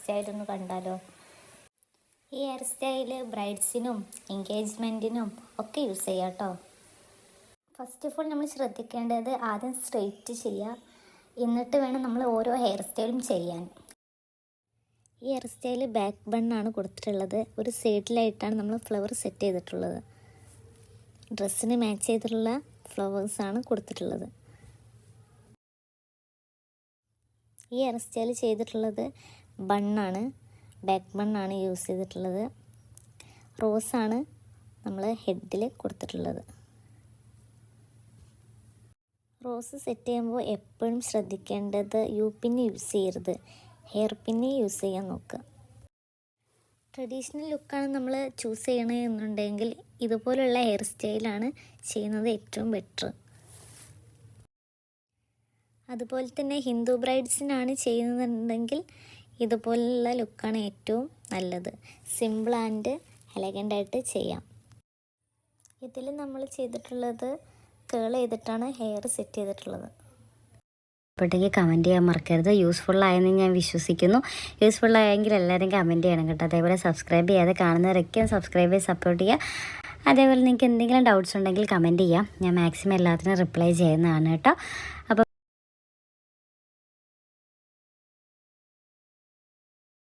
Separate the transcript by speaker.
Speaker 1: Style ഒന്ന് കണ്ടാലോ? ഈ ഹെയർ സ്റ്റൈൽ ബ്രൈഡ്സിനും എൻഗേജ്മെൻറ്റിനും ഒക്കെ യൂസ് ചെയ്യാം കേട്ടോ. ഫസ്റ്റ് ഓഫ് ഓൾ നമ്മൾ ശ്രദ്ധിക്കേണ്ടത് ആദ്യം സ്ട്രെയിറ്റ് ചെയ്യുക, എന്നിട്ട് വേണം നമ്മൾ ഓരോ ഹെയർ സ്റ്റൈലും ചെയ്യാൻ. ഈ ഹെയർ സ്റ്റൈൽ ബാക്ക് ബണ്ണാണ് കൊടുത്തിട്ടുള്ളത്. ഒരു സൈഡിലായിട്ടാണ് നമ്മൾ ഫ്ലവർ സെറ്റ് ചെയ്തിട്ടുള്ളത്. ഡ്രസ്സിന് മാച്ച് ചെയ്തിട്ടുള്ള ഫ്ലവേഴ്സാണ് കൊടുത്തിട്ടുള്ളത്. ഈ ഹെയർ സ്റ്റൈൽ ചെയ്തിട്ടുള്ളത് ബണ്ണാണ്, ബാക്ക് ബണ്ണാണ് യൂസ് ചെയ്തിട്ടുള്ളത്. റോസാണ് നമ്മൾ ഹെഡിൽ കൊടുത്തിട്ടുള്ളത്. റോസ് സെറ്റ് ചെയ്യുമ്പോൾ എപ്പോഴും ശ്രദ്ധിക്കേണ്ടത് പിന്ന് യൂസ് ചെയ്യരുത്, ഹെയർ പിന്ന് യൂസ് ചെയ്യാൻ നോക്കുക. ട്രഡീഷണൽ ലുക്കാണ് നമ്മൾ ചൂസ് ചെയ്യണമെന്നുണ്ടെങ്കിൽ ഇതുപോലുള്ള ഹെയർ സ്റ്റൈലാണ് ചെയ്യുന്നത് ഏറ്റവും ബെറ്റർ. അതുപോലെ തന്നെ ഹിന്ദു ബ്രൈഡ്സിനാണ് ചെയ്യുന്നതെന്നുണ്ടെങ്കിൽ ഇതുപോലുള്ള ലുക്കാണ് ഏറ്റവും നല്ലത്. സിമ്പിൾ ആൻഡ് എലഗൻ്റായിട്ട് ചെയ്യാം. ഇതിൽ നമ്മൾ ചെയ്തിട്ടുള്ളത് കേൾ ചെയ്തിട്ടാണ് ഹെയർ സെറ്റ് ചെയ്തിട്ടുള്ളത്.
Speaker 2: ഇപ്പോഴത്തേക്ക് കമൻറ്റ് ചെയ്യാൻ മറക്കരുത്. യൂസ്ഫുള്ളായെന്ന് ഞാൻ വിശ്വസിക്കുന്നു. യൂസ്ഫുള്ളായെങ്കിൽ എല്ലാവരും കമൻറ്റ് ചെയ്യണം കേട്ടോ. അതേപോലെ സബ്സ്ക്രൈബ് ചെയ്യാതെ കാണുന്നവരൊക്കെ സബ്സ്ക്രൈബ് ചെയ്ത് സപ്പോർട്ട് ചെയ്യുക. അതേപോലെ നിങ്ങൾക്ക് എന്തെങ്കിലും ഡൗട്ട്സ് ഉണ്ടെങ്കിൽ കമൻറ്റ് ചെയ്യാം. ഞാൻ മാക്സിമം എല്ലാത്തിനും റിപ്ലൈ ചെയ്യുന്നതാണ് കേട്ടോ.